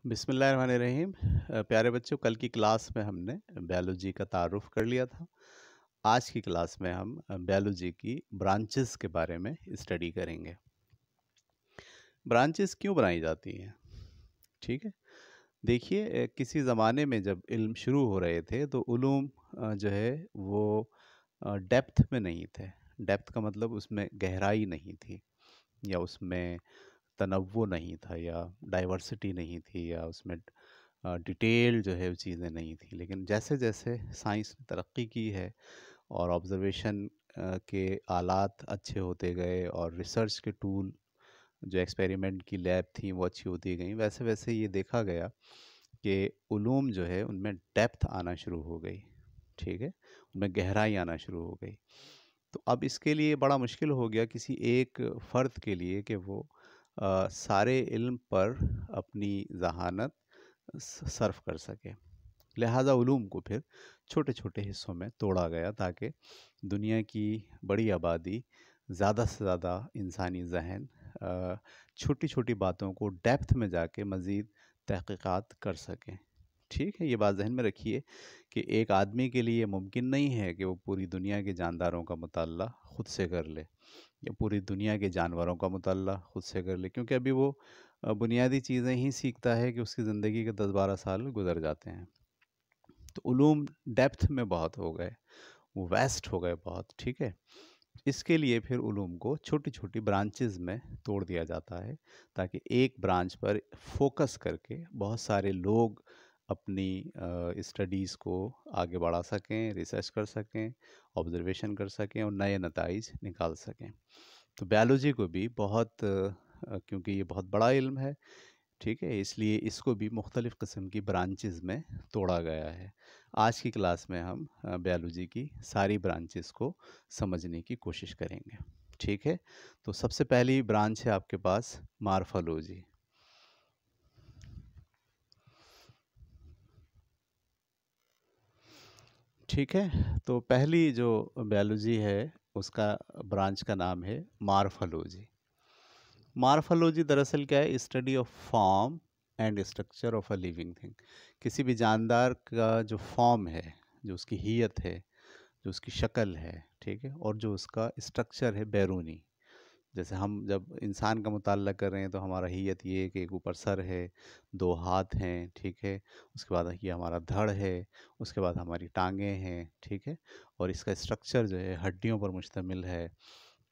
बिस्मिल्लाहिर्रहमानिर्रहीम। प्यारे बच्चों, कल की क्लास में हमने बायोलॉजी का तारुफ कर लिया था। आज की क्लास में हम बायोलॉजी की ब्रांचेस के बारे में स्टडी करेंगे। ब्रांचेस क्यों बनाई जाती हैं? ठीक है, देखिए, किसी ज़माने में जब इल्म शुरू हो रहे थे तो उलूम जो है वो डेप्थ में नहीं थे। डेप्थ का मतलब उसमें गहराई नहीं थी, या उसमें तनव्वु नहीं था, या डाइवर्सिटी नहीं थी, या उसमें डिटेल जो है वो चीज़ें नहीं थी। लेकिन जैसे जैसे साइंस ने तरक्की की है और ऑब्ज़र्वेशन के आलात अच्छे होते गए और रिसर्च के टूल, जो एक्सपेरिमेंट की लैब थी वो अच्छी होती गई, वैसे वैसे ये देखा गया कि उलूम जो है उनमें डेप्थ आना शुरू हो गई। ठीक है, उनमें गहराई आना शुरू हो गई। तो अब इसके लिए बड़ा मुश्किल हो गया किसी एक फ़र्द के लिए कि वो सारे इल्म पर अपनी ज़हानत सर्फ कर सके। लिहाजा उलूम को फिर छोटे छोटे हिस्सों में तोड़ा गया ताकि दुनिया की बड़ी आबादी, ज़्यादा से ज़्यादा इंसानी जहन छोटी छोटी बातों को डेप्थ में जाके मज़ीद तहक़ीक़ात कर सकें। ठीक है, ये बात ज़हन में रखिए कि एक आदमी के लिए मुमकिन नहीं है कि वो पूरी दुनिया के जानदारों का मुताल्ला ख़ुद से कर ले, या पूरी दुनिया के जानवरों का मुताल्ला ख़ुद से कर ले, क्योंकि अभी वो बुनियादी चीज़ें ही सीखता है कि उसकी ज़िंदगी के 10-12 साल गुजर जाते हैं। तो उलूम डेप्थ में बहुत हो गए, वो वेस्ट हो गए बहुत। ठीक है, इसके लिए फिर उलूम को छोटी छोटी ब्रांचेस में तोड़ दिया जाता है ताकि एक ब्रांच पर फोकस करके बहुत सारे लोग अपनी स्टडीज़ को आगे बढ़ा सकें, रिसर्च कर सकें, ऑब्जर्वेशन कर सकें और नए नताइज निकाल सकें। तो बायोलॉजी को भी बहुत क्योंकि ये बहुत बड़ा इल्म है, ठीक है, इसलिए इसको भी मुख्तलिफ़ किस्म की ब्रांचेस में तोड़ा गया है। आज की क्लास में हम बायोलॉजी की सारी ब्रांचेस को समझने की कोशिश करेंगे। ठीक है, तो सबसे पहली ब्रांच है आपके पास मार्फोलॉजी। ठीक है, तो पहली जो बायोलॉजी है उसका ब्रांच का नाम है मार्फोलॉजी। मार्फोलॉजी दरअसल क्या है? Study of form and structure of a living thing. किसी भी जानदार का जो फॉर्म है, जो उसकी हियत है, जो उसकी शक्ल है, ठीक है, और जो उसका स्ट्रक्चर है बैरूनी। जैसे हम जब इंसान का मुताल्ला कर रहे हैं तो हमारा हियत ये है कि एक ऊपर सर है, 2 हाथ हैं, ठीक है, उसके बाद ये हमारा धड़ है, उसके बाद हमारी टांगें हैं, ठीक है, और इसका स्ट्रक्चर जो है हड्डियों पर मुश्तमिल है।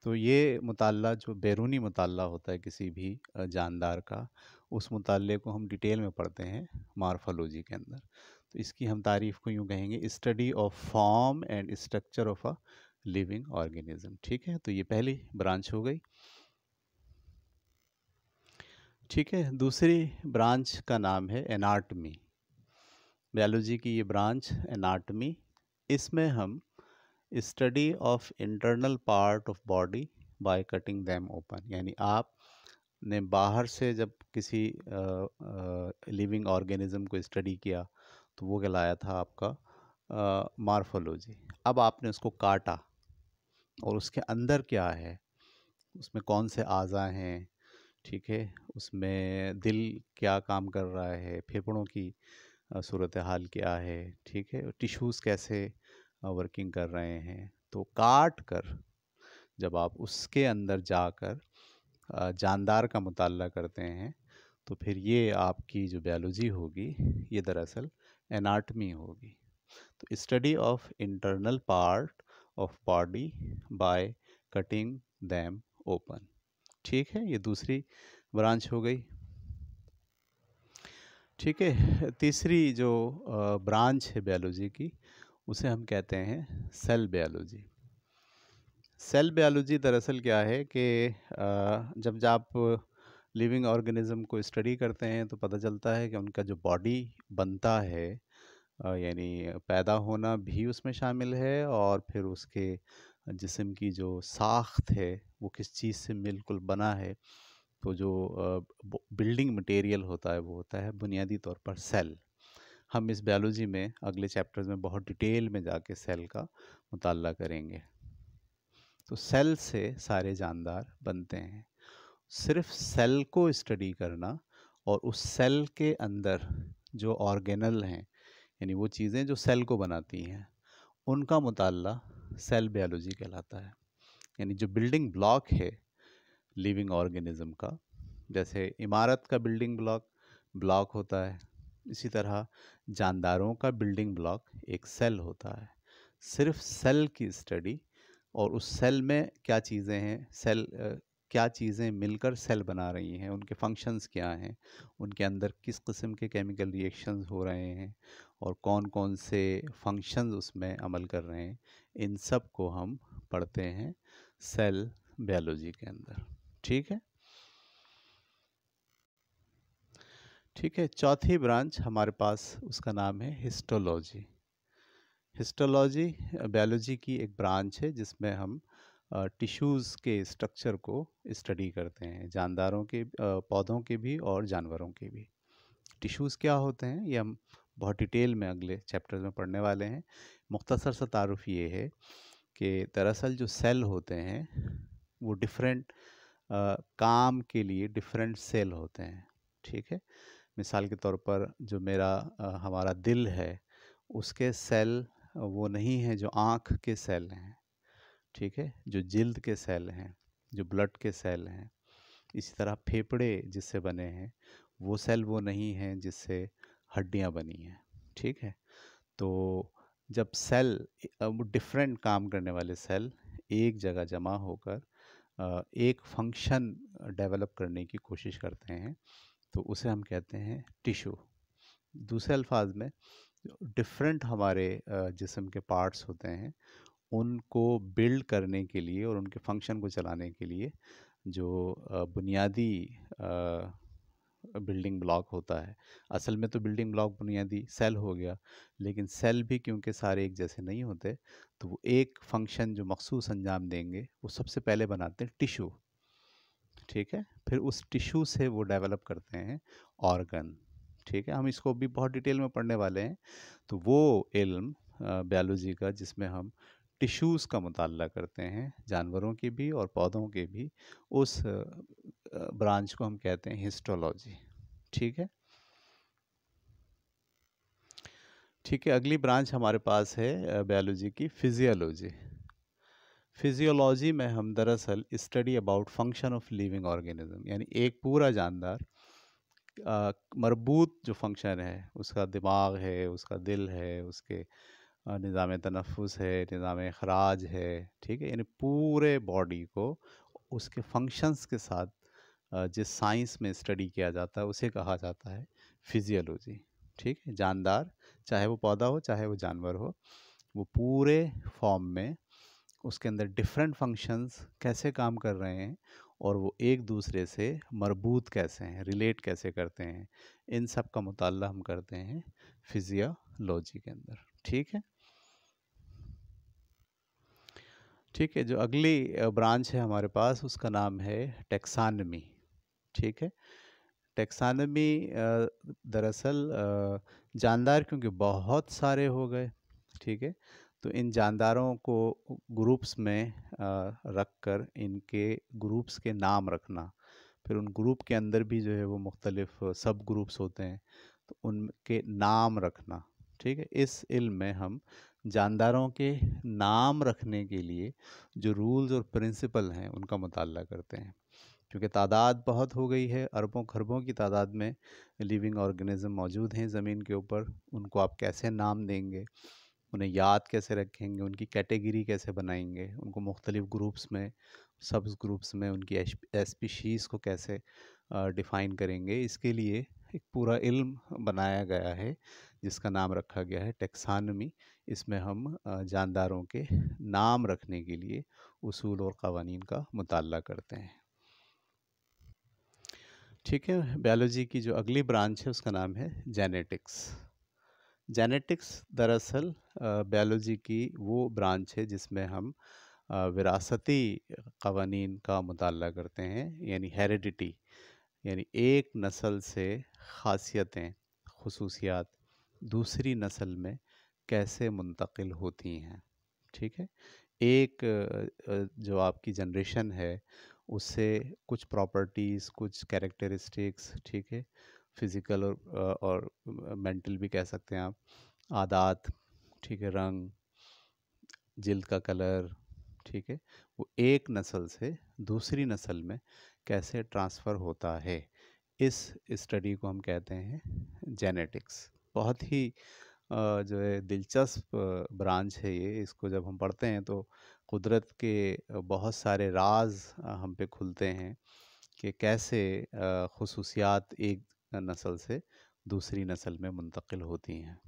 तो ये मुताल्ला जो बैरूनी मुताल्ला होता है किसी भी जानदार का, उस मुताल्ले को हम डिटेल में पढ़ते हैं मार्फोलॉजी के अंदर। तो इसकी हम तारीफ़ को यूँ कहेंगे, study of form and structure of a living organism. ठीक है, तो ये पहली ब्रांच हो गई। ठीक है, दूसरी ब्रांच का नाम है एनाटमी। बायोलॉजी की ये ब्रांच एनाटमी, इसमें हम study of internal part of body by cutting them open, यानी आपने बाहर से जब किसी लिविंग ऑर्गेनिज्म को स्टडी किया तो वो कहलाया था आपका मार्फोलॉजी। अब आपने उसको काटा और उसके अंदर क्या है, उसमें कौन से आज़ा हैं, ठीक है, उसमें दिल क्या काम कर रहा है, फेफड़ों की सूरत हाल क्या है, ठीक है, टिश्यूज़ कैसे वर्किंग कर रहे हैं। तो काट कर जब आप उसके अंदर जाकर जानदार का मुताल्ला करते हैं तो फिर ये आपकी जो बायोलॉजी होगी ये दरअसल एनाटमी होगी। तो study of internal part of body by cutting them open. ठीक है, ये दूसरी ब्रांच हो गई। ठीक है, तीसरी जो ब्रांच है बायोलॉजी की उसे हम कहते हैं सेल बायोलॉजी। सेल बायोलॉजी दरअसल क्या है कि जब आप लिविंग ऑर्गेनिज्म को स्टडी करते हैं तो पता चलता है कि उनका जो बॉडी बनता है, यानी पैदा होना भी उसमें शामिल है, और फिर उसके जिस्म की जो साख्त है वो किस चीज़ से बिल्कुल बना है। तो जो बिल्डिंग मटेरियल होता है वो होता है बुनियादी तौर पर सेल। हम इस बायोलॉजी में अगले चैप्टर्स में बहुत डिटेल में जाके सेल का मुताल्ला करेंगे। तो सेल से सारे जानदार बनते हैं। सिर्फ सेल को स्टडी करना और उस सेल के अंदर जो ऑर्गेनल हैं, यानी वो चीज़ें जो सेल को बनाती हैं, उनका मुताल्ला सेल बायोलॉजी कहलाता है। यानी जो बिल्डिंग ब्लॉक है लिविंग ऑर्गेनिज्म का, जैसे इमारत का बिल्डिंग ब्लॉक ब्लॉक होता है, इसी तरह जानदारों का बिल्डिंग ब्लॉक एक सेल होता है। सिर्फ सेल की स्टडी और उस सेल में क्या चीज़ें हैं, क्या चीज़ें मिलकर सेल बना रही हैं, उनके फंक्शंस क्या हैं, उनके अंदर किस किस्म के केमिकल रिएक्शंस हो रहे हैं और कौन कौन से फंक्शंस उसमें अमल कर रहे हैं, इन सब को हम पढ़ते हैं सेल बायोलॉजी के अंदर। ठीक है। ठीक है, चौथी ब्रांच हमारे पास, उसका नाम है हिस्टोलॉजी। हिस्टोलॉजी बायोलॉजी की एक ब्रांच है जिसमें हम टिश्यूज़ के स्ट्रक्चर को स्टडी करते हैं, जानदारों के, पौधों के भी और जानवरों के भी। टिश्यूज़ क्या होते हैं ये हम बहुत डिटेल में अगले चैप्टर में पढ़ने वाले हैं। मुख्तसर सा तारुफ ये है कि दरअसल जो सेल होते हैं वो डिफरेंट काम के लिए डिफरेंट सेल होते हैं। ठीक है। मिसाल के तौर पर जो हमारा दिल है, उसके सेल वो नहीं हैं जो आँख के सेल हैं। ठीक है। जो जिल्द के सेल हैं, जो ब्लड के सेल हैं, इसी तरह फेफड़े जिससे बने हैं, वो सेल वो नहीं हैं जिससे हड्डियाँ बनी हैं। ठीक है। तो जब सेल, वो डिफरेंट काम करने वाले सेल एक जगह जमा होकर एक फंक्शन डेवलप करने की कोशिश करते हैं, तो उसे हम कहते हैं टिश्यू। दूसरे अल्फाज में डिफरेंट हमारे जिस्म के पार्ट्स होते हैं, उनको बिल्ड करने के लिए और उनके फंक्शन को चलाने के लिए जो बुनियादी बिल्डिंग ब्लॉक होता है, असल में तो बिल्डिंग ब्लॉक बुनियादी सेल हो गया, लेकिन सेल भी क्योंकि सारे एक जैसे नहीं होते, तो वो एक फंक्शन जो मखसूस अंजाम देंगे वो सबसे पहले बनाते हैं टिश्यू। ठीक है। फिर उस टिश्यू से वो डेवलप करते हैं ऑर्गन। ठीक है। हम इसको भी बहुत डिटेल में पढ़ने वाले हैं। तो वो इल्म बायोलॉजी का जिसमें हम टिश्यूज़ का मुताल्ला करते हैं, जानवरों के भी और पौधों के भी, उस ब्रांच को हम कहते हैं हिस्टोलॉजी। ठीक है। ठीक है, अगली ब्रांच हमारे पास है बायोलॉजी की फिजियोलॉजी। फिजियोलॉजी में हम दरअसल study about function of living organism, यानी एक पूरा जानदार मरबूत जो फंक्शन है, उसका दिमाग है, उसका दिल है, उसके निज़ाम तनफ़ुस है, निज़ाम अखराज है। ठीक है। यानी पूरे बॉडी को उसके फंक्शंस के साथ जिस साइंस में स्टडी किया जाता है उसे कहा जाता है फिजियोलॉजी। ठीक है। जानदार, चाहे वो पौधा हो चाहे वो जानवर हो, वो पूरे फॉर्म में उसके अंदर डिफरेंट फंक्शंस कैसे काम कर रहे हैं और वो एक दूसरे से मरबूत कैसे हैं, रिलेट कैसे करते हैं, इन सब का मुताल्ला हम करते हैं फिजियोलॉजी के अंदर। ठीक है। ठीक है, जो अगली ब्रांच है हमारे पास, उसका नाम है टेक्सानमी। ठीक है। टेक्सानमी दरअसल जानदार क्योंकि बहुत सारे हो गए, ठीक है, तो इन जानदारों को ग्रुप्स में रख कर इनके ग्रुप्स के नाम रखना, फिर उन ग्रुप के अंदर भी जो है वो मुख्तलिफ सब ग्रुप्स होते हैं, तो उनके नाम रखना। ठीक है। इस इल्म में हम जानदारों के नाम रखने के लिए जो रूल्स और प्रिंसिपल हैं उनका मुताल्ला करते हैं, क्योंकि तादाद बहुत हो गई है, अरबों खरबों की तादाद में लिविंग ऑर्गेनिज्म मौजूद हैं ज़मीन के ऊपर। उनको आप कैसे नाम देंगे, उन्हें याद कैसे रखेंगे, उनकी कैटेगरी कैसे बनाएंगे, उनको मुख्तलिफ़ ग्रुप्स में, सब ग्रुप्स में उनकी स्पीशीज़ को कैसे डिफ़ाइन करेंगे, इसके लिए एक पूरा इल्म बनाया गया है जिसका नाम रखा गया है टेक्सानमी। इसमें हम जानदारों के नाम रखने के लिए उसूल और क़वानीन का मुताल्ला करते हैं। ठीक है। बायोलॉजी की जो अगली ब्रांच है उसका नाम है जेनेटिक्स। जेनेटिक्स दरअसल बायोलॉजी की वो ब्रांच है जिसमें हम विरासती क़वानीन का मुताल्ला करते हैं, यानी हेरिडिटी, यानी एक नस्ल से ख़ासियतें, खुसूसियात दूसरी नस्ल में कैसे मुंतकिल होती हैं। ठीक है। एक जो आपकी जनरेशन है उससे कुछ प्रॉपर्टीज़, कुछ कैरेक्टरिस्टिक्स, ठीक है, फिज़िकल और मेंटल भी कह सकते हैं आप, आदात, ठीक है, रंग, जिल्द का कलर, ठीक है, वो एक नस्ल से दूसरी नस्ल में कैसे ट्रांसफ़र होता है, इस स्टडी को हम कहते हैं जेनेटिक्स। बहुत ही जो है दिलचस्प ब्रांच है ये। इसको जब हम पढ़ते हैं तो कुदरत के बहुत सारे राज हम पे खुलते हैं कि कैसे खुसूसियात एक नस्ल से दूसरी नस्ल में मुंतकिल होती हैं।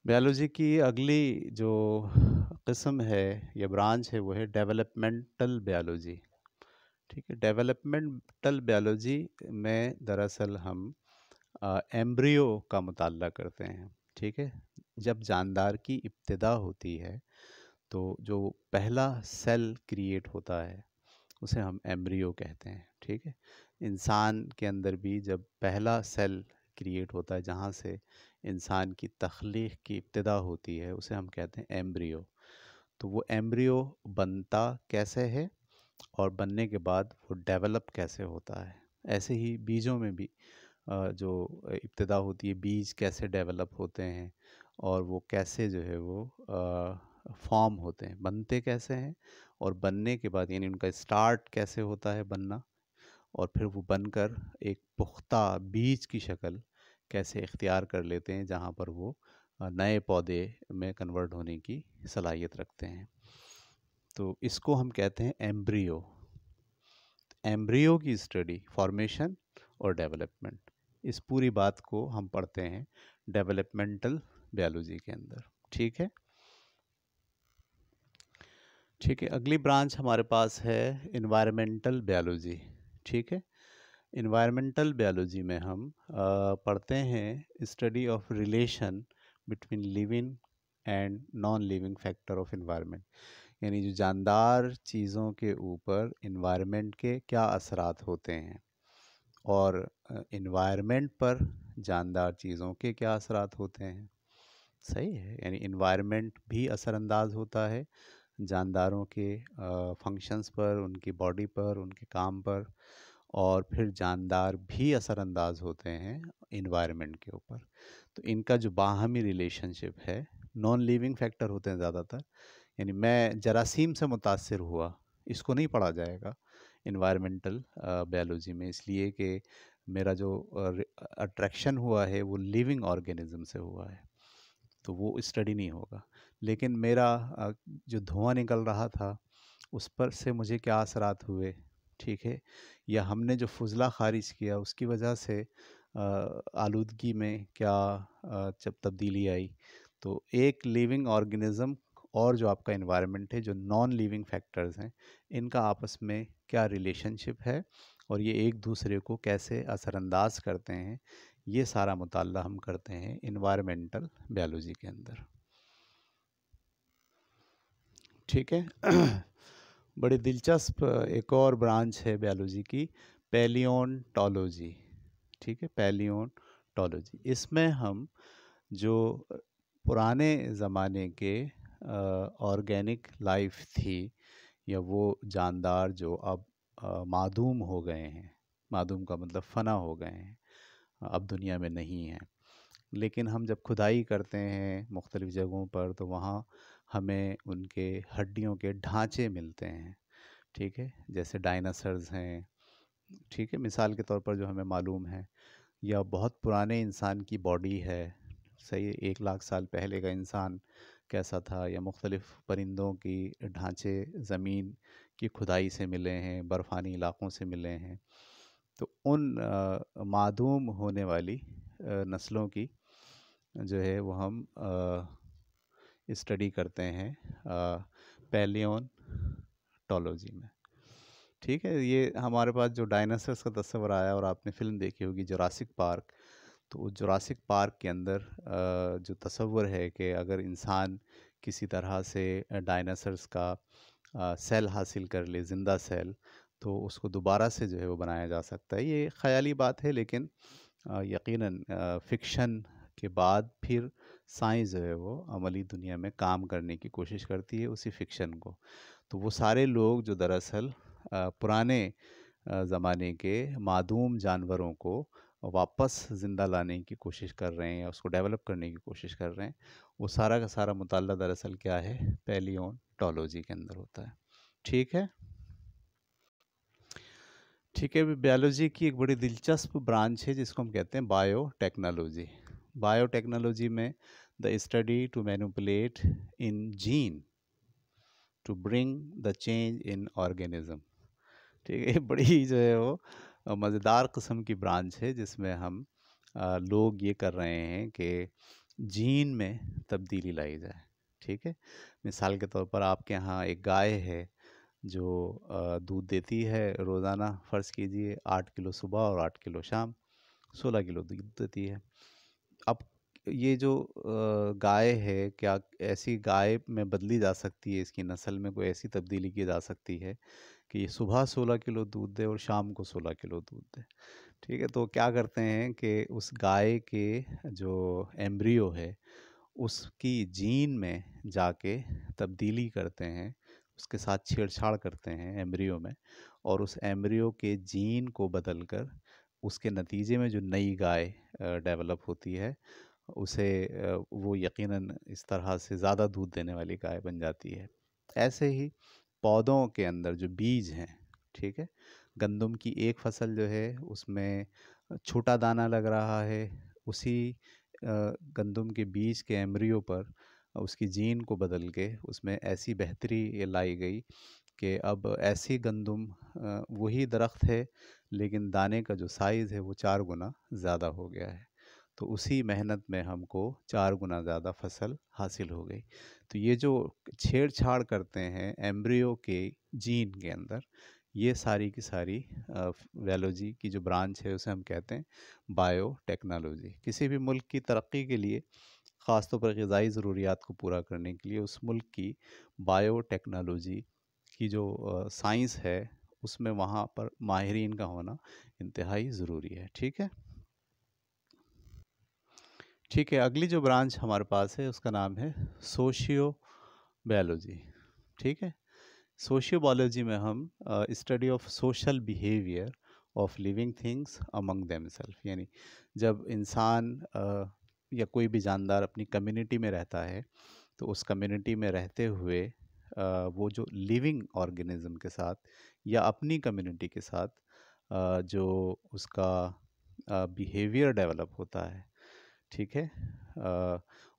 बायोलॉजी की अगली जो किस्म है या ब्रांच है वो है डेवलपमेंटल बायोलॉजी। ठीक है, डेवलपमेंटल बायोलॉजी में दरअसल हम एम्ब्रियो का मुताल्ला करते हैं। ठीक है, जब जानदार की इब्तिदा होती है तो जो पहला सेल क्रिएट होता है उसे हम एम्ब्रियो कहते हैं। ठीक है, इंसान के अंदर भी जब पहला सेल क्रिएट होता है जहाँ से इंसान की तख्लीक की इब्तिदा होती है उसे हम कहते हैं एम्ब्रियो। तो वो एम्ब्रियो बनता कैसे है और बनने के बाद वो डेवलप कैसे होता है। ऐसे ही बीजों में भी जो इब्तिदा होती है, बीज कैसे डेवलप होते हैं और वो कैसे जो है वो फॉर्म होते हैं, बनते कैसे हैं और बनने के बाद यानी उनका स्टार्ट कैसे होता है बनना, और फिर वो बनकर एक पुख्ता बीज की शक्ल कैसे इख्तियार कर लेते हैं जहाँ पर वो नए पौधे में कन्वर्ट होने की सलाहियत रखते हैं। तो इसको हम कहते हैं एम्ब्रियो। एम्ब्रियो की स्टडी, फॉर्मेशन और डेवलपमेंट, इस पूरी बात को हम पढ़ते हैं डेवलपमेंटल बायोलॉजी के अंदर। ठीक है, ठीक है, अगली ब्रांच हमारे पास है इन्वायरमेंटल बायोलॉजी। ठीक है, इन्वायरमेंटल बायोलॉजी में हम पढ़ते हैं study of relation between living and non living factor of environment, यानी जो जानदार चीज़ों के ऊपर इन्वायरमेंट के क्या असरात होते हैं और इन्वायरमेंट पर जानदार चीज़ों के क्या असरात होते हैं। सही है, यानी इन्वायरमेंट भी असरअंदाज होता है जानदारों के फंक्शंस पर, उनकी बॉडी पर, उनके काम पर, और फिर जानदार भी असरअंदाज होते हैं इन्वायरमेंट के ऊपर। तो इनका जो बाहमी रिलेशनशिप है, नॉन लिविंग फैक्टर होते हैं ज़्यादातर, यानी मैं जरासीम से मुतासिर हुआ, इसको नहीं पढ़ा जाएगा इन्वायरमेंटल बायोलॉजी में, इसलिए कि मेरा जो अट्रैक्शन हुआ है वो लिविंग ऑर्गेनिज्म से हुआ है, तो वो स्टडी नहीं होगा। लेकिन मेरा जो धुआं निकल रहा था उस पर से मुझे क्या असरात हुए, ठीक है, या हमने जो फुजला खारिज किया उसकी वजह से आलूदगी में क्या जब तब्दीली आई, तो एक लिविंग ऑर्गेनिज्म और जो आपका इन्वायरमेंट है, जो नॉन लिविंग फैक्टर्स हैं, इनका आपस में क्या रिलेशनशिप है और ये एक दूसरे को कैसे असरअंदाज करते हैं, ये सारा मुताल्ला हम करते हैं इन्वायरमेंटल बायोलॉजी के अंदर। ठीक है, बड़ी दिलचस्प एक और ब्रांच है बायोलॉजी की, पैलियोंटोलॉजी। ठीक है, पैलियोंटोलॉजी, इसमें हम जो पुराने ज़माने के ऑर्गेनिक लाइफ थी या वो जानदार जो अब मादूम हो गए हैं, मादूम का मतलब फ़ना हो गए हैं, अब दुनिया में नहीं हैं, लेकिन हम जब खुदाई करते हैं मुख्तलिफ़ जगहों पर तो वहाँ हमें उनके हड्डियों के ढांचे मिलते हैं। ठीक है, जैसे डायनासर्स हैं, ठीक है, मिसाल के तौर पर जो हमें मालूम है, या बहुत पुराने इंसान की बॉडी है, सही, 1 लाख साल पहले का इंसान कैसा था, या मुख्तलिफ़ परिंदों की ढांचे ज़मीन की खुदाई से मिले हैं, बर्फ़ानी इलाक़ों से मिले हैं। तो उन मादूम होने वाली नस्लों की जो है वो हम स्टडी करते हैं पैलियोंटोलॉजी में। ठीक है, ये हमारे पास जो डायनासोर्स का तस्वर आया, और आपने फ़िल्म देखी होगी जुरासिक पार्क, तो जुरासिक पार्क के अंदर जो तस्वर है कि अगर इंसान किसी तरह से डायनासोर्स का सेल हासिल कर ले, ज़िंदा सेल, तो उसको दोबारा से जो है वो बनाया जा सकता है। ये ख़याली बात है, लेकिन यकीनन फ़िक्शन के बाद फिर साइंस जो है वो अमली दुनिया में काम करने की कोशिश करती है उसी फ़िक्शन को। तो वो सारे लोग जो दरअसल पुराने ज़माने के मादूम जानवरों को वापस ज़िंदा लाने की कोशिश कर रहे हैं या उसको डेवलप करने की कोशिश कर रहे हैं, वो सारा का सारा मुताल्ला दरअसल क्या है, पैलियोंटोलॉजी के अंदर होता है। ठीक है। ठीक है, बायोलॉजी की एक बड़ी दिलचस्प ब्रांच है जिसको हम कहते हैं बायोटेक्नोलॉजी। बायोटेक्नोलॉजी में the study to manipulate in gene to bring the change in organism. ठीक है, ये बड़ी जो है वो मज़ेदार किस्म की ब्रांच है जिसमें हम लोग ये कर रहे हैं कि जीन में तब्दीली लाई जाए। ठीक है, मिसाल के तौर पर आपके यहाँ एक गाय है जो दूध देती है रोज़ाना, फ़र्ज़ कीजिए 8 किलो सुबह और 8 किलो शाम, 16 किलो दूध देती है। अब ये जो गाय है, क्या ऐसी गाय में बदली जा सकती है, इसकी नस्ल में कोई ऐसी तब्दीली की जा सकती है कि ये सुबह 16 किलो दूध दे और शाम को 16 किलो दूध दे? ठीक है, तो क्या करते हैं कि उस गाय के जो एम्ब्रियो है, उसकी जीन में जाके तब्दीली करते हैं, उसके साथ छेड़छाड़ करते हैं एम्ब्रियो में, और उस एम्ब्रियो के जीन को बदलकर उसके नतीजे में जो नई गाय डेवलप होती है, उसे वो यकीनन इस तरह से ज़्यादा दूध देने वाली गाय बन जाती है। ऐसे ही पौधों के अंदर जो बीज हैं, ठीक है, गंदम की एक फसल जो है उसमें छोटा दाना लग रहा है, उसी गंदम के बीज के एम्ब्रियो पर उसकी जीन को बदल के उसमें ऐसी बेहतरी ये लाई गई कि अब ऐसी गंदम वही दरख्त है लेकिन दाने का जो साइज़ है वो 4 गुना ज़्यादा हो गया है। तो उसी मेहनत में हमको 4 गुना ज़्यादा फसल हासिल हो गई। तो ये जो छेड़छाड़ करते हैं एम्ब्रियो के जीन के अंदर, ये सारी की सारी बायोलॉजी की जो ब्रांच है उसे हम कहते हैं बायोटेक्नोलॉजी। किसी भी मुल्क की तरक्की के लिए, ख़ासतौर पर ग़िज़ाई ज़रूरियात को पूरा करने के लिए, उस मुल्क की बायोटेक्नोलॉजी की जो साइंस है, उसमें वहाँ पर माहिरीन का होना इंतहाई ज़रूरी है। ठीक है। ठीक है, अगली जो ब्रांच हमारे पास है उसका नाम है सोशियो बायोलॉजी। ठीक है, सोशियो बायोलॉजी में हम study of social behaviour of living things among themself, यानी जब इंसान या कोई भी जानदार अपनी कम्युनिटी में रहता है, तो उस कम्युनिटी में रहते हुए वो जो लिविंग ऑर्गेनिज्म के साथ या अपनी कम्युनिटी के साथ जो उसका बिहेवियर डेवलप होता है, ठीक है,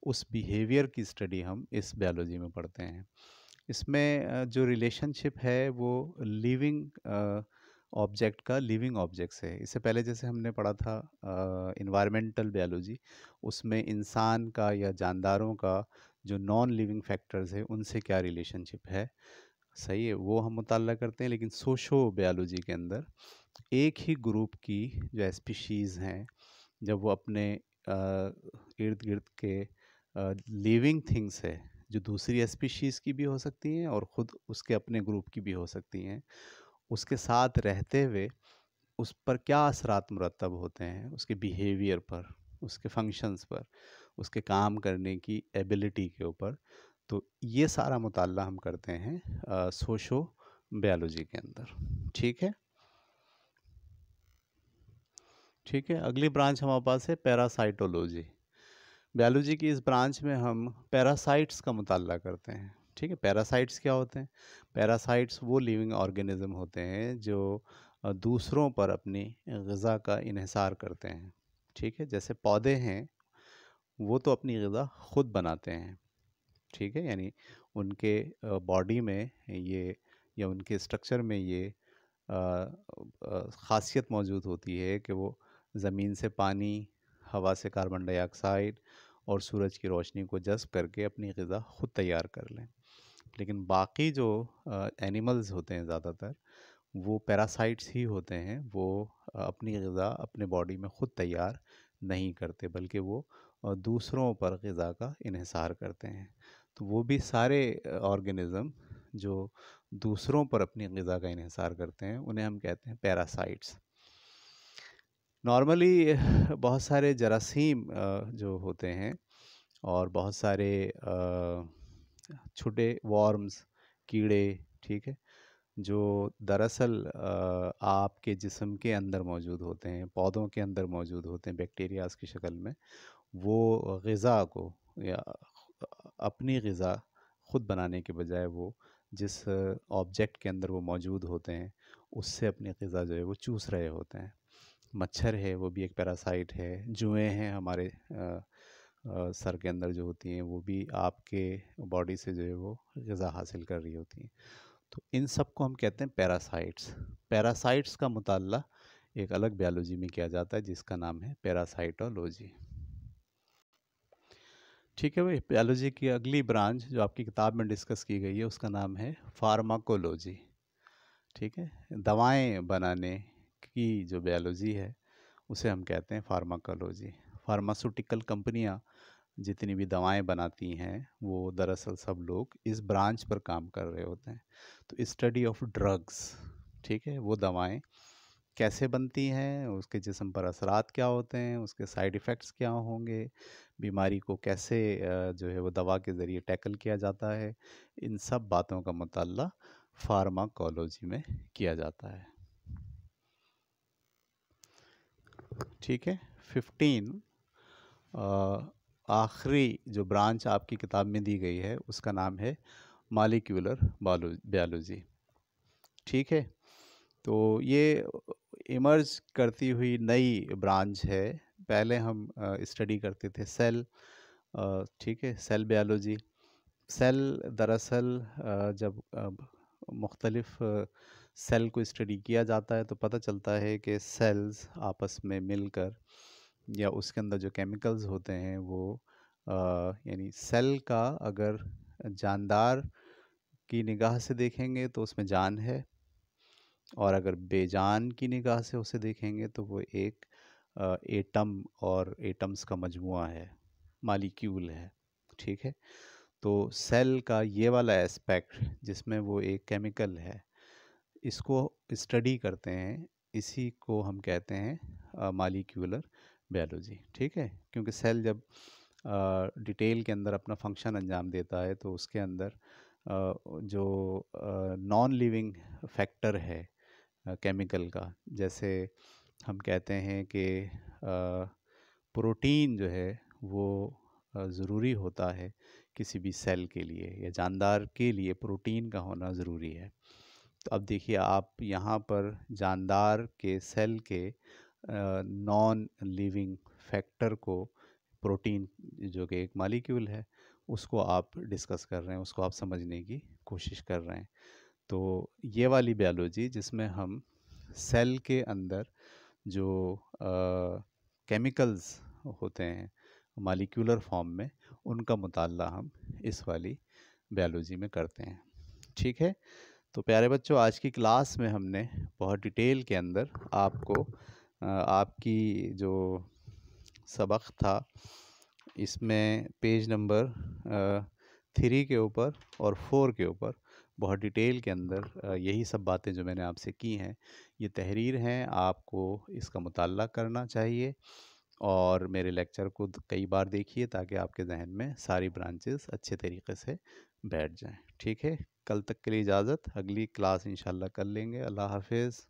उस बिहेवियर की स्टडी हम इस बायोलॉजी में पढ़ते हैं। इसमें जो रिलेशनशिप है वो लिविंग ऑब्जेक्ट का लिविंग ऑब्जेक्ट से है। इससे पहले जैसे हमने पढ़ा था इन्वायरमेंटल बायोलॉजी, उसमें इंसान का या जानदारों का जो नॉन लिविंग फैक्टर्स है उनसे क्या रिलेशनशिप है, सही है, वो हम मुताल्ला करते हैं। लेकिन सोशो बायोलॉजी के अंदर एक ही ग्रुप की जो स्पीशीज़ हैं, जब वो अपने इर्द गिर्द के लिविंग थिंग्स है जो दूसरी स्पीशीज़ की भी हो सकती हैं और ख़ुद उसके अपने ग्रुप की भी हो सकती हैं, उसके साथ रहते हुए उस पर क्या असरात मुरतब होते हैं, उसके बिहेवियर पर, उसके फंक्शंस पर, उसके काम करने की एबिलिटी के ऊपर। तो ये सारा मुताल्ला हम करते हैं सोशो बायोलॉजी के अंदर। ठीक है। ठीक है, अगली ब्रांच हमारे पास है पैरासाइटोलॉजी। बायोलॉजी की इस ब्रांच में हम पैरासाइट्स का मुताल्ला करते हैं। ठीक है, पैरासाइट्स क्या होते हैं? पैरासाइट्स वो लिविंग ऑर्गेनिज्म होते हैं जो दूसरों पर अपनी ग़िज़ा का इन्हिसार करते हैं। ठीक है, जैसे पौधे हैं, वो तो अपनी ग़िज़ा ख़ुद बनाते हैं। ठीक है, यानी उनके बॉडी में ये या उनके स्ट्रक्चर में ये ख़ासियत मौजूद होती है कि वो ज़मीन से पानी, हवा से कार्बन डाइऑक्साइड और सूरज की रोशनी को जज़्ब करके अपनी ग़िज़ा ख़ुद तैयार कर लें। लेकिन बाकी जो एनिमल्स होते हैं ज़्यादातर, वो पैरासाइट्स ही होते हैं। वो अपनी ग़िज़ा अपने बॉडी में ख़ुद तैयार नहीं करते, बल्कि वो दूसरों पर ग़िज़ा का इन्हिसार करते हैं। तो वो भी सारे ऑर्गेनिज़म जो दूसरों पर अपनी ग़िज़ा का इन्हिसार करते हैं, उन्हें हम कहते हैं पैरासाइट्स। नॉर्मली बहुत सारे जरासीम जो होते हैं और बहुत सारे छोटे वॉर्म्स, कीड़े, ठीक है, जो दरअसल आपके जिस्म के अंदर मौजूद होते हैं, पौधों के अंदर मौजूद होते हैं बैक्टीरियाज की शक्ल में, वो ग़िज़ा को या अपनी ग़िज़ा खुद बनाने के बजाय वो जिस ऑब्जेक्ट के अंदर वो मौजूद होते हैं उससे अपनी ग़िज़ा जो है वो चूस रहे होते हैं। मच्छर है वो भी एक पैरासाइट है, जुएँ हैं हमारे सर के अंदर जो होती हैं वो भी आपके बॉडी से जो है वो ग़िज़ा हासिल कर रही होती हैं। तो इन सब को हम कहते हैं पैरासाइट्स। पैरासाइट्स का मुताल्ला एक अलग बायोलॉजी में किया जाता है जिसका नाम है पैरासाइटोलॉजी। ठीक है भाई, बायोलॉजी की अगली ब्रांच जो आपकी किताब में डिस्कस की गई है उसका नाम है फार्माकोलॉजी। ठीक है, दवाएं बनाने की जो बायोलॉजी है उसे हम कहते हैं फार्माकोलॉजी। फार्मास्यूटिकल कंपनियां जितनी भी दवाएं बनाती हैं वो दरअसल सब लोग इस ब्रांच पर काम कर रहे होते हैं। तो स्टडी ऑफ ड्रग्स, ठीक है, वो दवाएं कैसे बनती हैं, उसके जिस्म पर असरात क्या होते हैं, उसके साइड इफ़ेक्ट्स क्या होंगे, बीमारी को कैसे जो है वो दवा के ज़रिए टैकल किया जाता है, इन सब बातों का मुताल्ला फार्माकोलॉजी में किया जाता है। ठीक है, 15 आखिरी जो ब्रांच आपकी किताब में दी गई है उसका नाम है मॉलिक्यूलर बायोलॉजी। ठीक है, तो ये इमर्ज करती हुई नई ब्रांच है। पहले हम स्टडी करते थे सेल, ठीक है, सेल बायोलॉजी। सेल दरअसल जब मुख्तलिफ सेल को स्टडी किया जाता है तो पता चलता है कि सेल्स आपस में मिलकर या उसके अंदर जो केमिकल्स होते हैं वो यानी सेल का अगर जानदार की निगाह से देखेंगे तो उसमें जान है, और अगर बेजान की निगाह से उसे देखेंगे तो वो एक एटम और एटम्स का मजमुआ है, मालिक्यूल है। ठीक है, तो सेल का ये वाला एस्पेक्ट जिसमें वो एक केमिकल है, इसको स्टडी करते हैं, इसी को हम कहते हैं मालिक्यूलर बायोलॉजी। ठीक है, क्योंकि सेल जब डिटेल के अंदर अपना फंक्शन अंजाम देता है तो उसके अंदर जो नॉन लिविंग फैक्टर है केमिकल का, जैसे हम कहते हैं कि प्रोटीन जो है वो ज़रूरी होता है किसी भी सेल के लिए या जानदार के लिए प्रोटीन का होना ज़रूरी है। तो अब देखिए आप यहाँ पर जानदार के सेल के नॉन लिविंग फैक्टर को, प्रोटीन जो कि एक मॉलिक्यूल है, उसको आप डिस्कस कर रहे हैं, उसको आप समझने की कोशिश कर रहे हैं। तो ये वाली बायोलॉजी जिसमें हम सेल के अंदर जो केमिकल्स होते हैं मॉलिक्यूलर फॉर्म में, उनका मुताल्ला हम इस वाली बायोलॉजी में करते हैं। ठीक है, तो प्यारे बच्चों, आज की क्लास में हमने बहुत डिटेल के अंदर आपको आपकी जो सबक था इसमें पेज नंबर 3 के ऊपर और 4 के ऊपर बहुत डिटेल के अंदर यही सब बातें जो मैंने आपसे की हैं ये तहरीर हैं, आपको इसका मुताल्ला करना चाहिए और मेरे लेक्चर को कई बार देखिए ताकि आपके जहन में सारी ब्रांचेस अच्छे तरीके से बैठ जाएं। ठीक है, कल तक के लिए इजाज़त, अगली क्लास इंशाल्लाह कर लेंगे। अल्लाह हाफिज़।